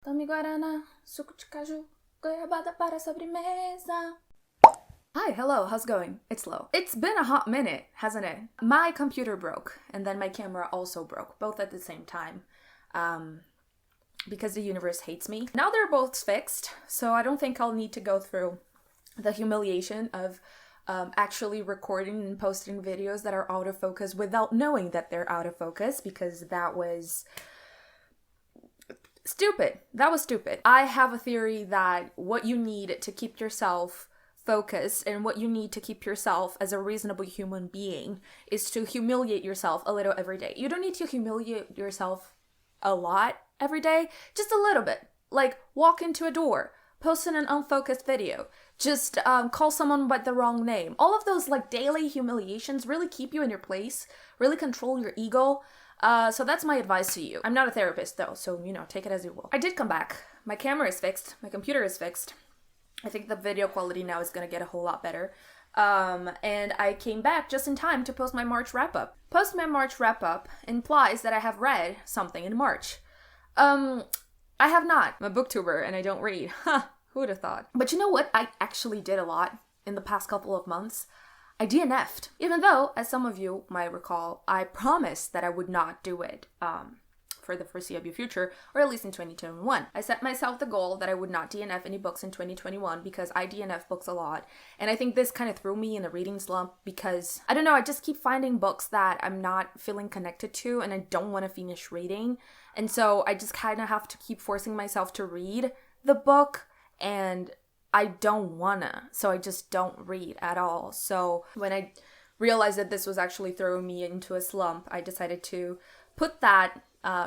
Tome guarana, suco de caju, goiabada para sobremesa. Hi, hello, how's it going? It's Lo. It's been a hot minute, hasn't it? My computer broke, and then my camera also broke, both at the same time. Because the universe hates me. Now they're both fixed, so I don't think I'll need to go through the humiliation of actually recording and posting videos that are out of focus without knowing that they're out of focus, because that was stupid. That was stupid. I have a theory that what you need to keep yourself focused and what you need to keep yourself as a reasonable human being is to humiliate yourself a little every day. You don't need to humiliate yourself a lot every day, just a little bit. Like, walk into a door, post an unfocused video, just call someone by the wrong name. All of those like daily humiliations really keep you in your place, really control your ego. So that's my advice to you. I'm not a therapist though, so take it as you will. I did come back. My camera is fixed. My computer is fixed. I think the video quality now is gonna get a whole lot better. And I came back just in time to post my March wrap-up. Post my March wrap-up implies that I have read something in March. I have not. I'm a booktuber and I don't read. Huh, who would have thought? But you know what I actually did a lot in the past couple of months? I DNF'd. Even though, as some of you might recall, I promised that I would not do it for the foreseeable future, or at least in 2021. I set myself the goal that I would not DNF any books in 2021 because I DNF books a lot. And I think this kind of threw me in a reading slump because, I don't know, I just keep finding books that I'm not feeling connected to and I don't want to finish reading. And so I just kind of have to keep forcing myself to read the book, and I don't wanna, so I just don't read at all. So when I realized that this was actually throwing me into a slump, I decided to put that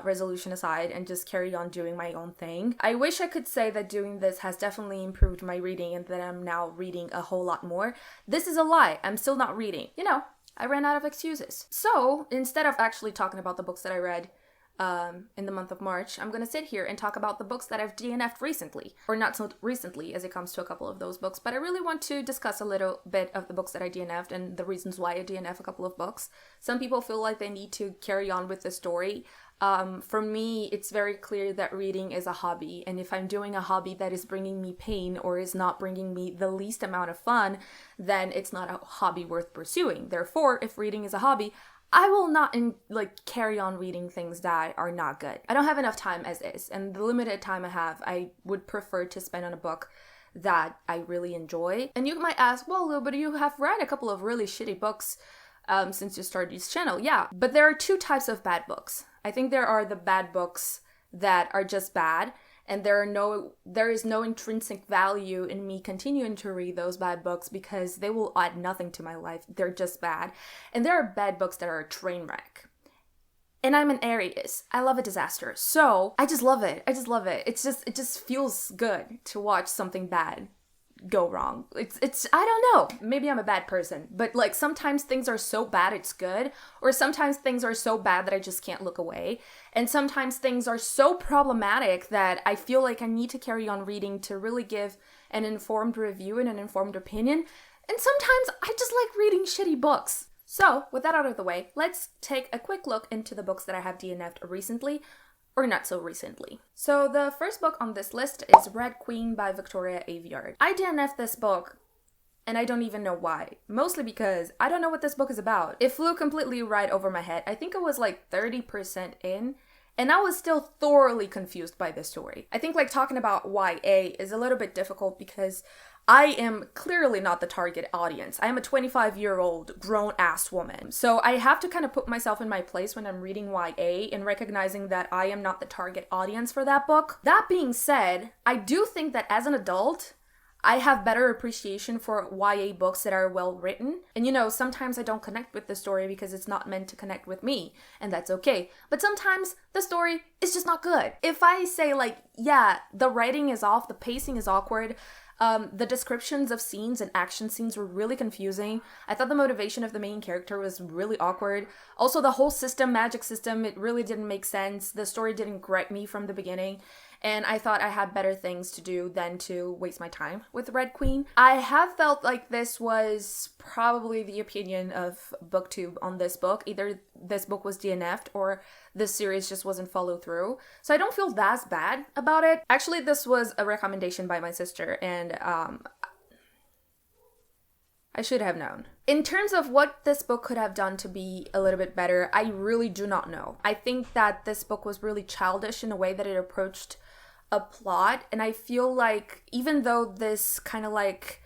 resolution aside and just carry on doing my own thing. I wish I could say that doing this has definitely improved my reading and that I'm now reading a whole lot more. This is a lie. I'm still not reading. I ran out of excuses. So instead of actually talking about the books that I read in the month of March, I'm gonna sit here and talk about the books that I've DNF'd recently, or not so recently as it comes to a couple of those books, but I really want to discuss a little bit of the books that I DNF'd and the reasons why I DNF a couple of books. Some people feel like they need to carry on with the story. For me, it's very clear that reading is a hobby, and if I'm doing a hobby that is bringing me pain or is not bringing me the least amount of fun, then it's not a hobby worth pursuing. Therefore, if reading is a hobby, I will not carry on reading things that are not good. I don't have enough time as is, and the limited time I have, I would prefer to spend on a book that I really enjoy. And you might ask, well, Lou, but you have read a couple of really shitty books since you started this channel. Yeah, but there are two types of bad books. I think there are the bad books that are just bad, and there is no intrinsic value in me continuing to read those bad books because they will add nothing to my life. They're just bad. And there are bad books that are a train wreck. And I'm an Aries. I love a disaster. So I just love it. It just feels good to watch something bad go wrong. It's I don't know. Maybe I'm a bad person, but sometimes things are so bad it's good, or sometimes things are so bad that I just can't look away. And sometimes things are so problematic that I feel like I need to carry on reading to really give an informed review and an informed opinion. And sometimes I just like reading shitty books. So, with that out of the way, let's take a quick look into the books that I have DNF'd recently, or not so recently. So the first book on this list is Red Queen by Victoria Aveyard. I DNF'd this book, and I don't even know why. Mostly because I don't know what this book is about. It flew completely right over my head. I think it was 30% in, and I was still thoroughly confused by the story. I think talking about YA is a little bit difficult because I am clearly not the target audience. I am a 25-year-old grown-ass woman. So I have to kind of put myself in my place when I'm reading YA and recognizing that I am not the target audience for that book. That being said, I do think that as an adult, I have better appreciation for YA books that are well written. And sometimes I don't connect with the story because it's not meant to connect with me, and that's okay. But sometimes the story is just not good. If I say yeah, the writing is off, the pacing is awkward, the descriptions of scenes and action scenes were really confusing. I thought the motivation of the main character was really awkward. Also, the whole magic system, it really didn't make sense. The story didn't grab me from the beginning. and I thought I had better things to do than to waste my time with Red Queen. I have felt like this was probably the opinion of booktube on this book. Either this book was DNF'd or this series just wasn't followed through. So I don't feel that bad about it. Actually, this was a recommendation by my sister, and I should have known. In terms of what this book could have done to be a little bit better, I really do not know. I think that this book was really childish in a way that it approached a plot, and I feel like even though this kind of like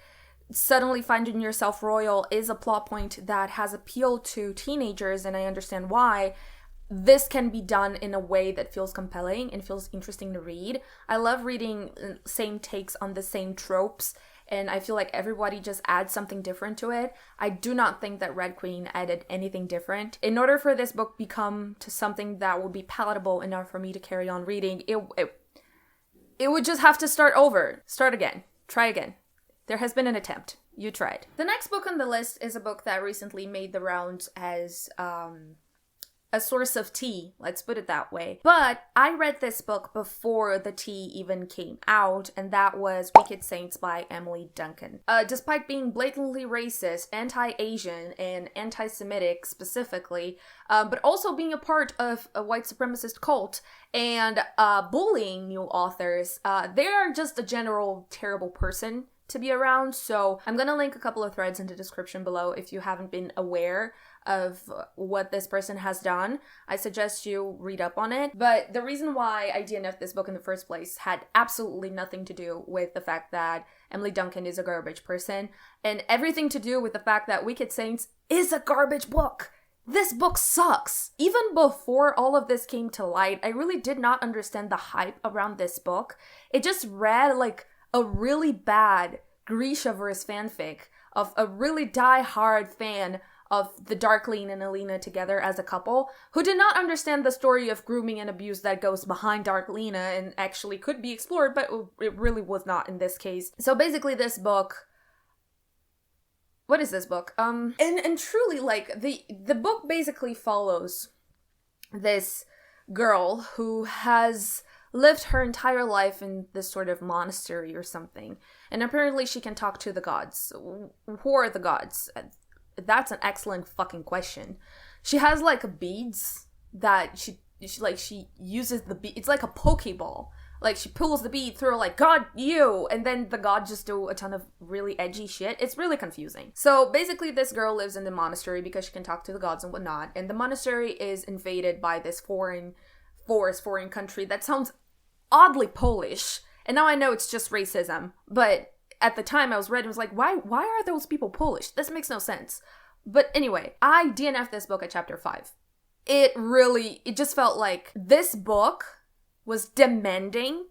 suddenly finding yourself royal is a plot point that has appealed to teenagers, and I understand why, this can be done in a way that feels compelling and feels interesting to read. I love reading same takes on the same tropes, and I feel like everybody just adds something different to it. I do not think that Red Queen added anything different. In order for this book become to something that would be palatable enough for me to carry on reading, it would just have to start over. Start again. Try again. There has been an attempt. You tried. The next book on the list is a book that recently made the rounds as a source of tea, let's put it that way. But I read this book before the tea even came out, and that was Wicked Saints by Emily Duncan. Despite being blatantly racist, anti-Asian, and anti-Semitic specifically, but also being a part of a white supremacist cult and bullying new authors, they are just a general terrible person to be around. So I'm gonna link a couple of threads in the description below if you haven't been aware of what this person has done. I suggest you read up on it. But the reason why I DNF'd this book in the first place had absolutely nothing to do with the fact that Emily Duncan is a garbage person, and everything to do with the fact that Wicked Saints is a garbage book. This book sucks. Even before all of this came to light, I really did not understand the hype around this book. It just read like a really bad Grishaverse fanfic of a really die-hard fan of the Darkling and Alina together as a couple, who did not understand the story of grooming and abuse that goes behind Darklina and actually could be explored, but it really was not in this case. So basically this book... What is this book? And truly, like, the book basically follows this girl who has lived her entire life in this sort of monastery or something. And apparently she can talk to the gods. Who are the gods? That's an excellent fucking question. She has like beads that she uses the bead. It's like a pokeball. Like she pulls the bead through, like, God, you, and then the gods just do a ton of really edgy shit. It's really confusing. So basically this girl lives in the monastery because she can talk to the gods and whatnot, and the monastery is invaded by this foreign country that sounds oddly Polish. And now I know it's just racism, but at the time I was reading, I was like, why are those people Polish? This makes no sense. But anyway, I DNF'd this book at chapter 5. It just felt like this book was demanding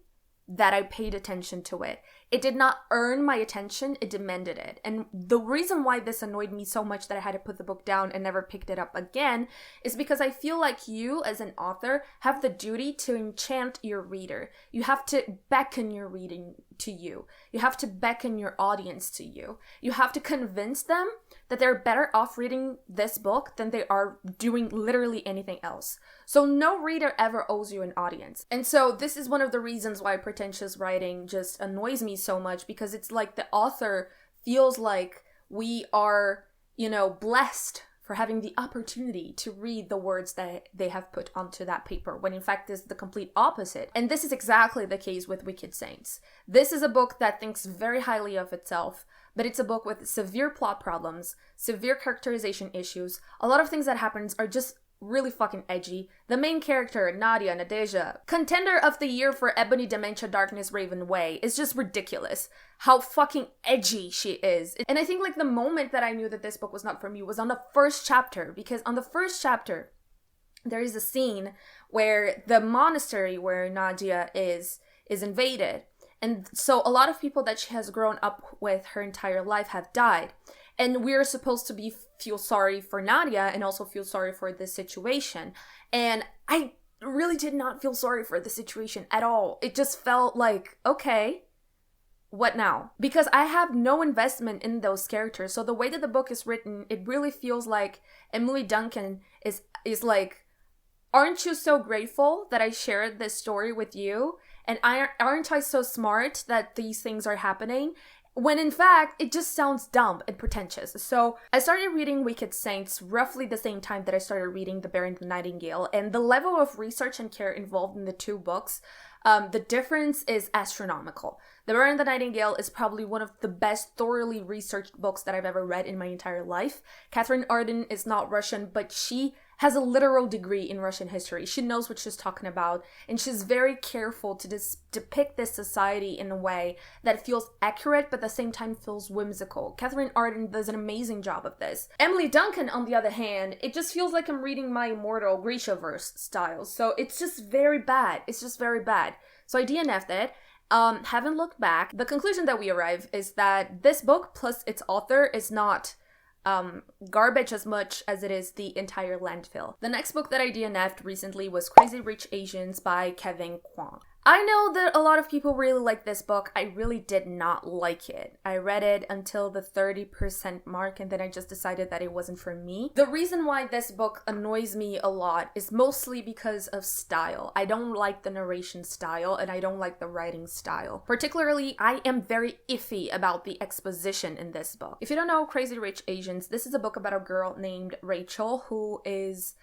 that I paid attention to it. It did not earn my attention, it demanded it. And the reason why this annoyed me so much that I had to put the book down and never picked it up again is because I feel like you, as an author, have the duty to enchant your reader. You have to beckon your reading to you. You have to beckon your audience to you. You have to convince them that they're better off reading this book than they are doing literally anything else. So no reader ever owes you an audience. And so this is one of the reasons why pretentious writing just annoys me so much, because it's like the author feels like we are, blessed for having the opportunity to read the words that they have put onto that paper, when in fact it's the complete opposite. And this is exactly the case with Wicked Saints. This is a book that thinks very highly of itself, but it's a book with severe plot problems, severe characterization issues. A lot of things that happens are just really fucking edgy. The main character, Nadeja, contender of the year for Ebony Dementia Darkness Raven Way, is just ridiculous. How fucking edgy she is. And I think like the moment that I knew that this book was not for me was on the first chapter, because on the first chapter there is a scene where the monastery where Nadia is invaded. And so a lot of people that she has grown up with her entire life have died. And we're supposed to feel sorry for Nadia and also feel sorry for this situation. And I really did not feel sorry for the situation at all. It just felt like, okay, what now? Because I have no investment in those characters. So the way that the book is written, it really feels like Emily Duncan is like, aren't you so grateful that I shared this story with you? And aren't I so smart that these things are happening? When in fact, it just sounds dumb and pretentious. So I started reading Wicked Saints roughly the same time that I started reading The Bear and the Nightingale, and the level of research and care involved in the two books, the difference is astronomical. The Bear and the Nightingale is probably one of the best thoroughly researched books that I've ever read in my entire life. Catherine Arden is not Russian, but she has a literal degree in Russian history. She knows what she's talking about, and she's very careful to depict this society in a way that feels accurate, but at the same time feels whimsical. Catherine Arden does an amazing job of this. Emily Duncan, on the other hand, it just feels like I'm reading my Immortal Grisha-verse style, so it's just very bad. It's just very bad. So I DNF'd it. Haven't looked back. The conclusion that we arrive is that this book plus its author is not garbage as much as it is the entire landfill. The next book that I DNF'd recently was Crazy Rich Asians by Kevin Kwan. I know that a lot of people really like this book. I really did not like it. I read it until the 30% mark and then I just decided that it wasn't for me. The reason why this book annoys me a lot is mostly because of style. I don't like the narration style and I don't like the writing style. Particularly, I am very iffy about the exposition in this book. If you don't know Crazy Rich Asians, this is a book about a girl named Rachel who is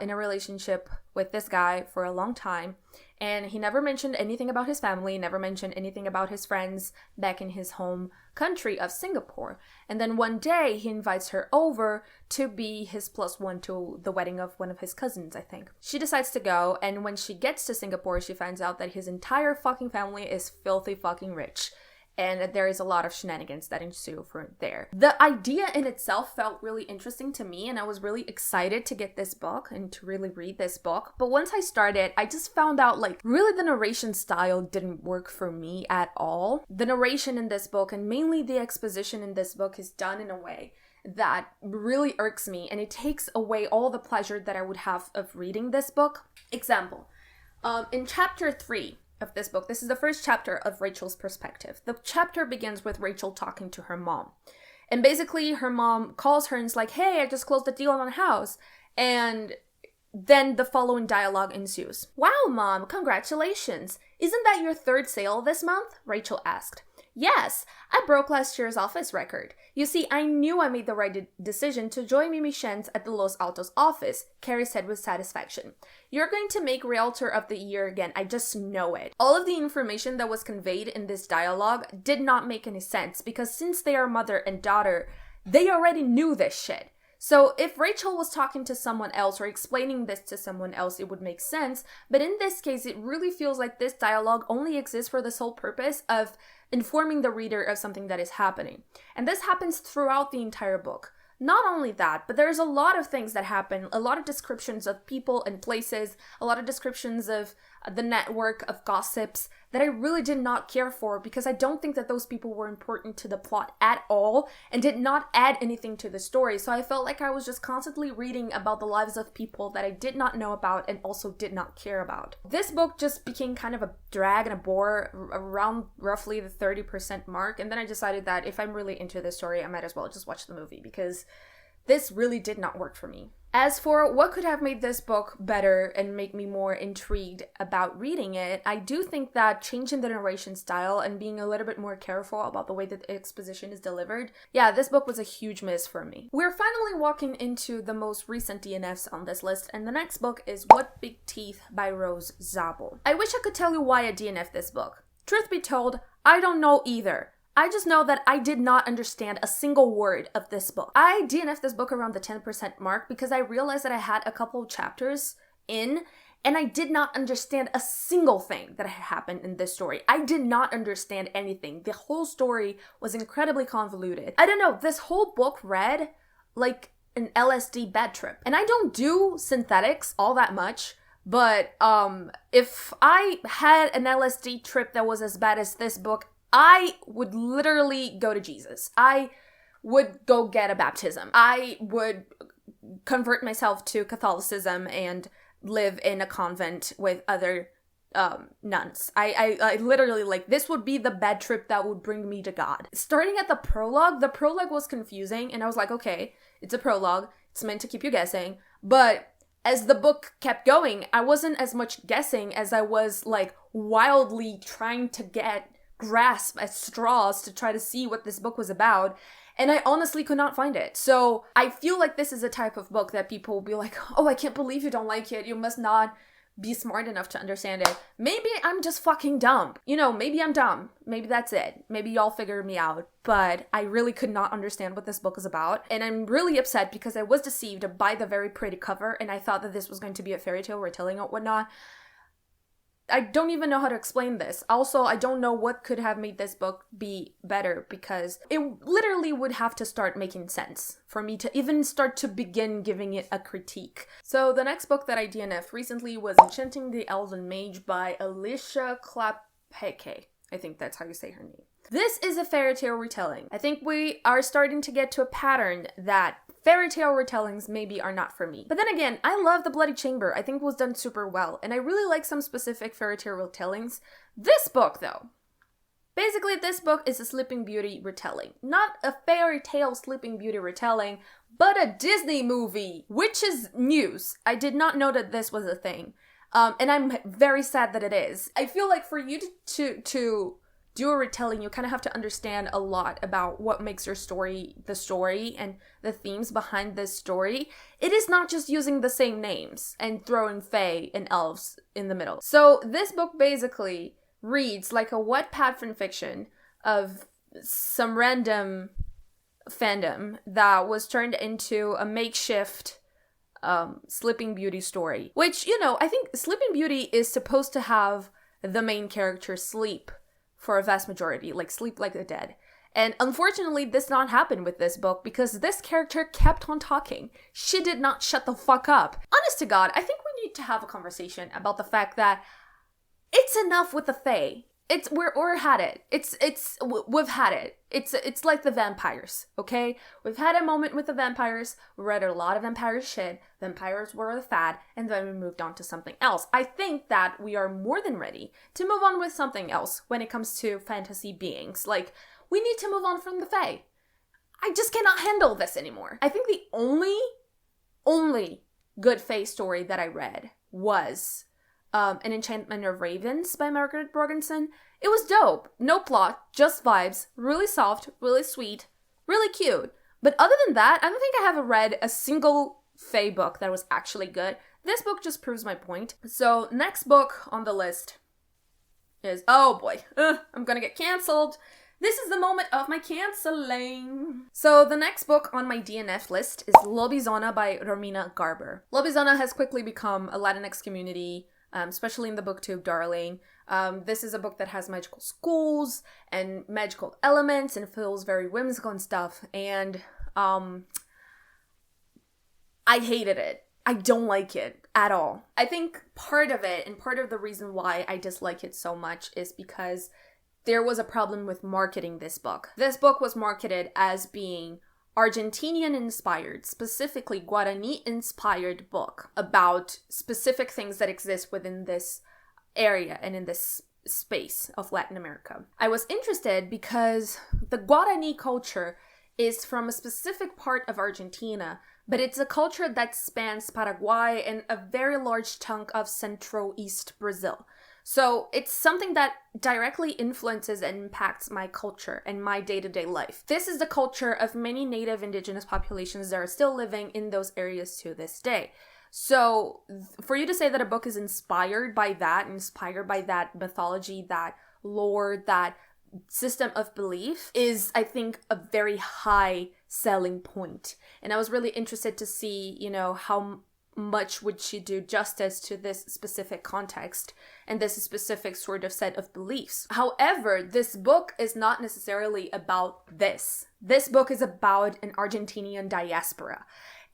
in a relationship with this guy for a long time, and he never mentioned anything about his family, never mentioned anything about his friends back in his home country of Singapore. And then one day he invites her over to be his +1 to the wedding of one of his cousins, I think. She decides to go, and when she gets to Singapore, she finds out that his entire fucking family is filthy fucking rich. And there is a lot of shenanigans that ensue from there. The idea in itself felt really interesting to me, and I was really excited to get this book and to really read this book. But once I started, I just found out, like, really the narration style didn't work for me at all. The narration in this book, and mainly the exposition in this book, is done in a way that really irks me, and it takes away all the pleasure that I would have of reading this book. Example, in chapter 3, of this book, this is the first chapter of Rachel's perspective. The chapter begins with Rachel talking to her mom. And basically her mom calls her and is like, hey, I just closed the deal on a house. And then the following dialogue ensues. Wow, Mom, congratulations. Isn't that your 3rd sale this month? Rachel asked. Yes, I broke last year's office record. You see, I knew I made the right decision to join Mimi Shen's at the Los Altos office, Carrie said with satisfaction. You're going to make Realtor of the Year again, I just know it. All of the information that was conveyed in this dialogue did not make any sense, because since they are mother and daughter, they already knew this shit. So if Rachel was talking to someone else or explaining this to someone else, it would make sense. But in this case, it really feels like this dialogue only exists for the sole purpose of informing the reader of something that is happening. And this happens throughout the entire book. Not only that, but there's a lot of things that happen, a lot of descriptions of people and places, a lot of descriptions of the network of gossips that I really did not care for, because I don't think that those people were important to the plot at all and did not add anything to the story. So I felt like I was just constantly reading about the lives of people that I did not know about and also did not care about. This book just became kind of a drag and a bore around roughly the 30% mark, and then I decided that if I'm really into this story, I might as well just watch the movie, because this really did not work for me. As for what could have made this book better and make me more intrigued about reading it, I do think that changing the narration style and being a little bit more careful about the way that the exposition is delivered, yeah, this book was a huge miss for me. We're finally walking into the most recent DNFs on this list, and the next book is What Big Teeth by Rose Szabo. I wish I could tell you why I DNF'd this book. Truth be told, I don't know either. I just know that I did not understand a single word of this book. I DNF'd this book around the 10% mark because I realized that I had a couple of chapters in and I did not understand a single thing that had happened in this story. I did not understand anything. The whole story was incredibly convoluted. I don't know, this whole book read like an LSD bad trip. And I don't do synthetics all that much, but if I had an LSD trip that was as bad as this book, I would literally go to Jesus. I would go get a baptism. I would convert myself to Catholicism and live in a convent with other nuns. I literally, like, this would be the bad trip that would bring me to God. Starting at the prologue was confusing, and I was like, okay, it's a prologue. It's meant to keep you guessing. But as the book kept going, I wasn't as much guessing as I was like, wildly trying to grasp at straws to try to see what this book was about, and I honestly could not find it. So I feel like this is a type of book that people will be like, oh, I can't believe you don't like it. You must not be smart enough to understand it. Maybe I'm just fucking dumb. You know, maybe I'm dumb. Maybe that's it. Maybe y'all figure me out. But I really could not understand what this book is about. And I'm really upset because I was deceived by the very pretty cover and I thought that this was going to be a fairy tale retelling or whatnot. I don't even know how to explain this. Also, I don't know what could have made this book be better because it literally would have to start making sense for me to even start to begin giving it a critique. So the next book that I DNF'd recently was Enchanting the Elven Mage by Alisha Klapheke. I think that's how you say her name. This is a fairy tale retelling. I think we are starting to get to a pattern that fairy tale retellings maybe are not for me. But then again, I love The Bloody Chamber. I think it was done super well, and I really like some specific fairy tale retellings. This book, though, basically this book is a Sleeping Beauty retelling. Not a fairy tale Sleeping Beauty retelling, but a Disney movie, which is news. I did not know that this was a thing. And I'm very sad that it is. I feel like for you to do a retelling, you kind of have to understand a lot about what makes your story the story and the themes behind this story. It is not just using the same names and throwing fae and elves in the middle. So this book basically reads like a Wattpad fanfiction of some random fandom that was turned into a makeshift Sleeping Beauty story. Which, you know, I think Sleeping Beauty is supposed to have the main character sleep for a vast majority, like sleep like the dead. And unfortunately, this did not happen with this book because this character kept on talking. She did not shut the fuck up. Honest to God, I think we need to have a conversation about the fact that it's enough with the fae. We're had it. We've had it. It's like the vampires, okay? We've had a moment with the vampires. We read a lot of vampire shit. Vampires were the fad, and then we moved on to something else. I think that we are more than ready to move on with something else when it comes to fantasy beings. Like, we need to move on from the fae. I just cannot handle this anymore. I think the only good fae story that I read was An Enchantment of Ravens by Margaret Brogginson. It was dope. No plot, just vibes. Really soft, really sweet, really cute. But other than that, I don't think I have read a single fae book that was actually good. This book just proves my point. So next book on the list is, oh boy, I'm gonna get cancelled. This is the moment of my cancelling. So the next book on my DNF list is Lobizona by Romina Garber. Lobizona has quickly become a Latinx community, especially in the booktube darling. This is a book that has magical schools and magical elements and feels very whimsical and stuff. And I hated it. I don't like it at all. I think part of it, and part of the reason why I dislike it so much, is because there was a problem with marketing this book. This book was marketed as being Argentinian-inspired, specifically Guarani-inspired book about specific things that exist within this area and in this space of Latin America. I was interested because the Guarani culture is from a specific part of Argentina, but it's a culture that spans Paraguay and a very large chunk of Central East Brazil. So it's something that directly influences and impacts my culture and my day-to-day life. This is the culture of many native indigenous populations that are still living in those areas to this day. So for you to say that a book is inspired by that mythology, that lore, that system of belief is, I think, a very high selling point. And I was really interested to see, you know, how much would she do justice to this specific context and this specific sort of set of beliefs. However, this book is not necessarily about this. This book is about an Argentinian diaspora.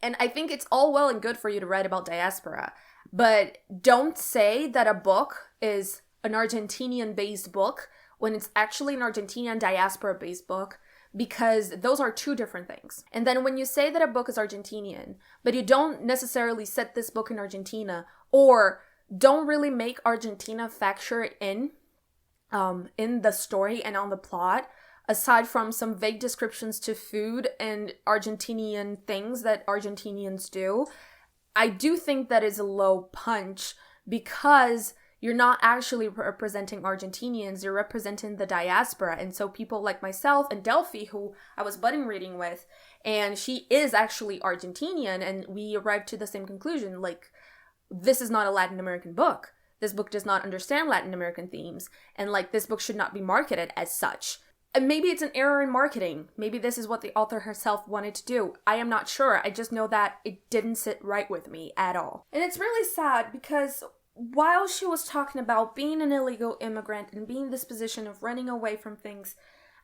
And I think it's all well and good for you to write about diaspora, but don't say that a book is an Argentinian-based book when it's actually an Argentinian diaspora-based book, because those are two different things. And then when you say that a book is Argentinian, but you don't necessarily set this book in Argentina, or don't really make Argentina factor in the story and on the plot, aside from some vague descriptions to food and Argentinian things that Argentinians do, I do think that is a low punch, because you're not actually representing Argentinians, you're representing the diaspora. And so people like myself and Delphi, who I was budding reading with, and she is actually Argentinian, and we arrived to the same conclusion, like, this is not a Latin American book. This book does not understand Latin American themes, and like, this book should not be marketed as such. And maybe it's an error in marketing. Maybe this is what the author herself wanted to do. I am not sure. I just know that it didn't sit right with me at all. And it's really sad because while she was talking about being an illegal immigrant and being in this position of running away from things,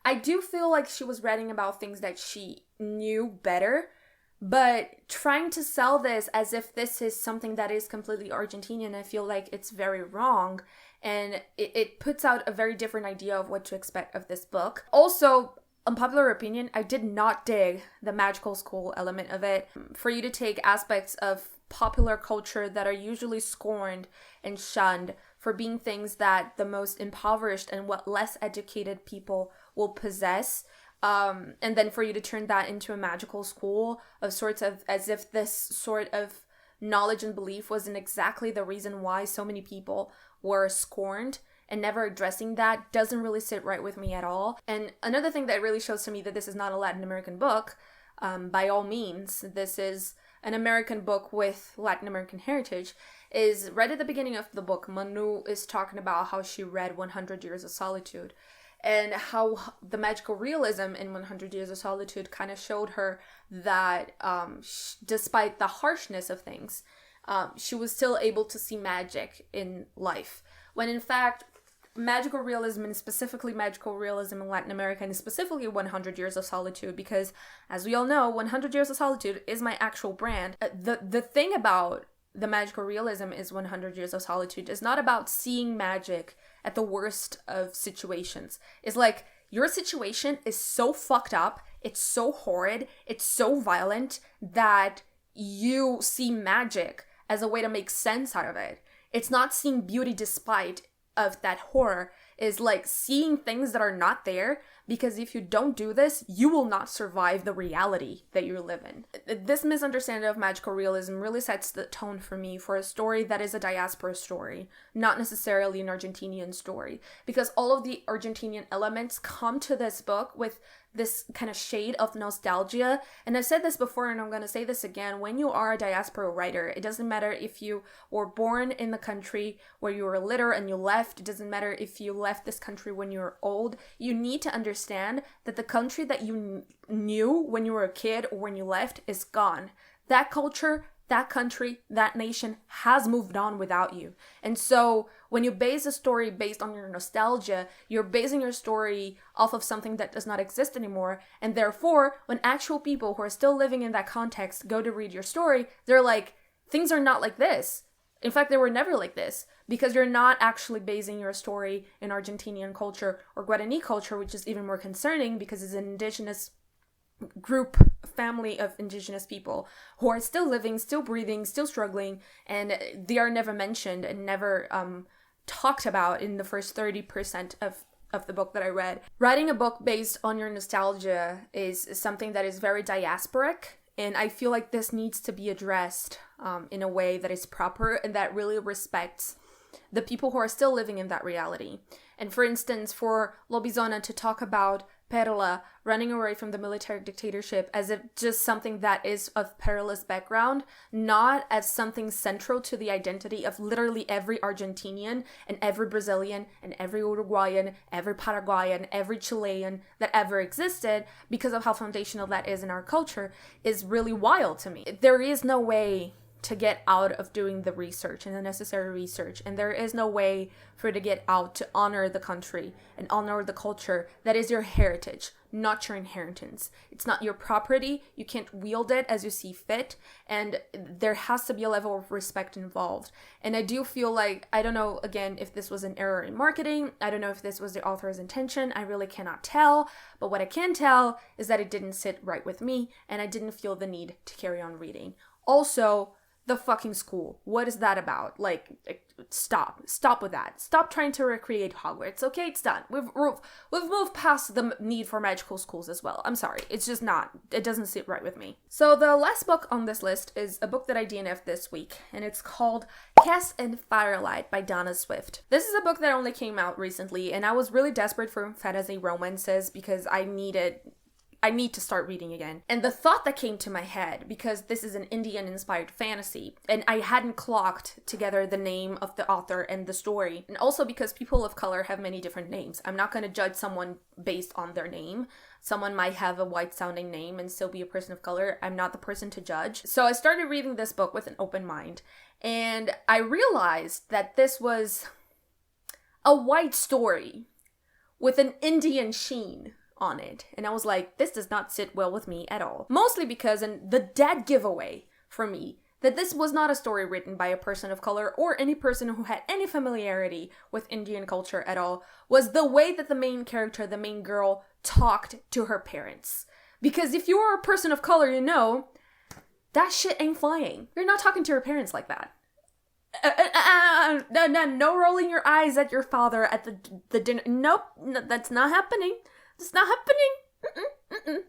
I do feel like she was writing about things that she knew better, but trying to sell this as if this is something that is completely Argentinian, I feel like it's very wrong. And it puts out a very different idea of what to expect of this book. Also, unpopular opinion, I did not dig the magical school element of it. For you to take aspects of popular culture that are usually scorned and shunned for being things that the most impoverished and what less educated people will possess, and then for you to turn that into a magical school of sorts of, as if this sort of knowledge and belief wasn't exactly the reason why so many people were scorned, and never addressing that doesn't really sit right with me at all. And another thing that really shows to me that this is not a Latin American book, by all means, this is an American book with Latin American heritage, is right at the beginning of the book, Manu is talking about how she read 100 Years of Solitude, and how the magical realism in 100 Years of Solitude kind of showed her that despite the harshness of things, she was still able to see magic in life. When in fact, magical realism, and specifically magical realism in Latin America, and specifically 100 Years of Solitude, because as we all know, 100 Years of Solitude is my actual brand. The thing about the magical realism is 100 Years of Solitude is not about seeing magic at the worst of situations. It's like, your situation is so fucked up, it's so horrid, it's so violent that you see magic as a way to make sense out of it. It's not seeing beauty despite of that horror, is like seeing things that are not there, because if you don't do this, you will not survive the reality that you live in. This misunderstanding of magical realism really sets the tone for me for a story that is a diaspora story, not necessarily an Argentinian story, because all of the Argentinian elements come to this book with this kind of shade of nostalgia. And I've said this before, and I'm going to say this again: when you are a diaspora writer, it doesn't matter if you were born in the country where you were little and you left. It doesn't matter if you left this country when you were old. You need to understand that the country that you knew when you were a kid or when you left is gone. That culture, that country, that nation has moved on without you. And so when you base a story based on your nostalgia, you're basing your story off of something that does not exist anymore. And therefore, when actual people who are still living in that context go to read your story, they're like, things are not like this. In fact, they were never like this, because you're not actually basing your story in Argentinian culture or Guarani culture, which is even more concerning because it's an indigenous group, family of indigenous people who are still living, still breathing, still struggling, and they are never mentioned and never talked about in the first 30% of the book that I read. Writing a book based on your nostalgia is something that is very diasporic, and I feel like this needs to be addressed in a way that is proper and that really respects the people who are still living in that reality. And for instance, for Lobizona to talk about Perla running away from the military dictatorship as if just something that is of Perla's background, not as something central to the identity of literally every Argentinian and every Brazilian and every Uruguayan, every Paraguayan, every Chilean that ever existed, because of how foundational that is in our culture, is really wild to me. There is no way to get out of doing the research and the necessary research, and there is no way for you to get out to honor the country and honor the culture that is your heritage, not your inheritance. It's not your property. You can't wield it as you see fit, and there has to be a level of respect involved. And I do feel like, I don't know, again, if this was an error in marketing, I don't know if this was the author's intention, I really cannot tell, but what I can tell is that it didn't sit right with me, and I didn't feel the need to carry on reading. Also, the fucking school. What is that about? Like, stop with that. Stop trying to recreate Hogwarts. Okay, it's done. We've moved past the need for magical schools as well. I'm sorry, it's just not. It doesn't sit right with me. So the last book on this list is a book that I DNF'd this week, and it's called Cass and Firelight by Donna Swift. This is a book that only came out recently, and I was really desperate for fantasy romances because I need to start reading again. And the thought that came to my head, because this is an Indian-inspired fantasy, and I hadn't clocked together the name of the author and the story, and also because people of color have many different names. I'm not going to judge someone based on their name. Someone might have a white-sounding name and still be a person of color. I'm not the person to judge. So I started reading this book with an open mind, and I realized that this was a white story with an Indian sheen on it. And I was like, this does not sit well with me at all. Mostly because, and the dead giveaway for me, that this was not a story written by a person of color or any person who had any familiarity with Indian culture at all, was the way that the main character, the main girl, talked to her parents. Because if you are a person of color, you know, that shit ain't flying. You're not talking to your parents like that. No rolling your eyes at your father at the dinner. Nope, that's not happening. It's not happening.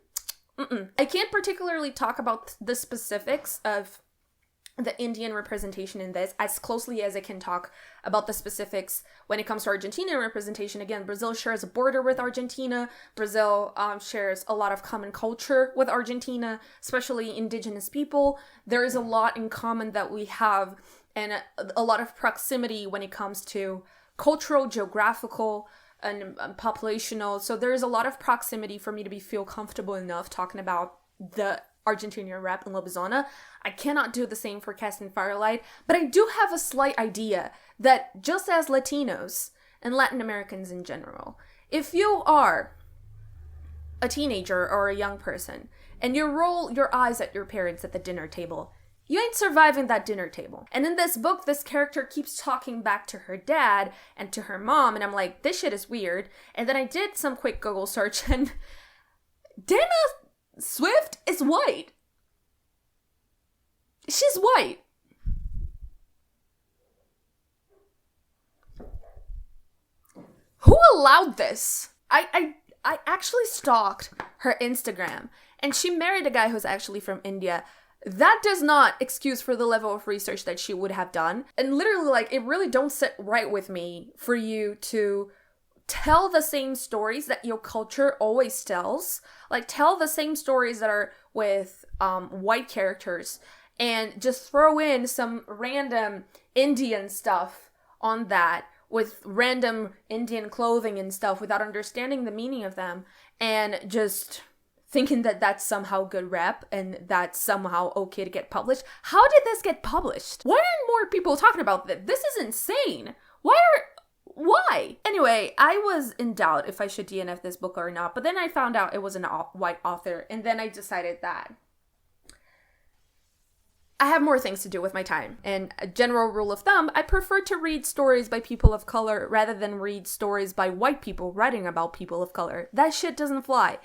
I can't particularly talk about the specifics of the Indian representation in this as closely as I can talk about the specifics when it comes to Argentinian representation. Again, Brazil shares a border with Argentina. Brazil shares a lot of common culture with Argentina, especially indigenous people. There is a lot in common that we have, and a lot of proximity when it comes to cultural, geographical, and populational. So there is a lot of proximity for me to feel comfortable enough talking about the Argentinian rap and lobizona. I cannot do the same for Cass and Firelight, but I do have a slight idea that just as Latinos and Latin Americans in general, if you are a teenager or a young person and you roll your eyes at your parents at the dinner table, you ain't surviving that dinner table. And in this book, this character keeps talking back to her dad and to her mom, and I'm like, this shit is weird. And then I did some quick Google search, and Dana Swift is white. She's white. Who allowed this? I actually stalked her Instagram, and she married a guy who's actually from India. That does not excuse for the level of research that she would have done. And literally, like, it really don't sit right with me for you to tell the same stories that your culture always tells. Like, tell the same stories that are with white characters and just throw in some random Indian stuff on that with random Indian clothing and stuff without understanding the meaning of them and just thinking that that's somehow good rep and that's somehow okay to get published. How did this get published? Why aren't more people talking about this? This is insane. Why? Anyway, I was in doubt if I should DNF this book or not, but then I found out it was a white author, and then I decided that I have more things to do with my time. And a general rule of thumb, I prefer to read stories by people of color rather than read stories by white people writing about people of color. That shit doesn't fly.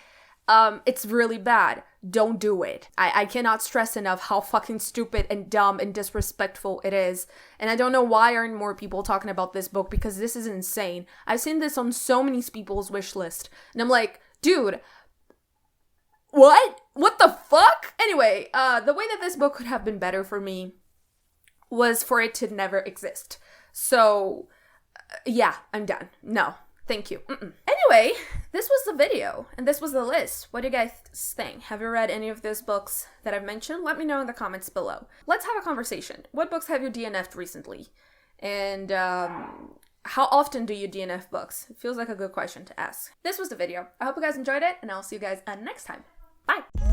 It's really bad. Don't do it. I cannot stress enough how fucking stupid and dumb and disrespectful it is. And I don't know why aren't more people talking about this book, because this is insane. I've seen this on so many people's wish list. And I'm like, dude, what? What the fuck? Anyway, the way that this book could have been better for me was for it to never exist. So, yeah, I'm done. No. Thank you. Anyway, this was the video, and this was the list. What do you guys think? Have you read any of these books that I've mentioned? Let me know in the comments below. Let's have a conversation. What books have you DNF'd recently? And how often do you DNF books? It feels like a good question to ask. This was the video. I hope you guys enjoyed it, and I'll see you guys next time. Bye!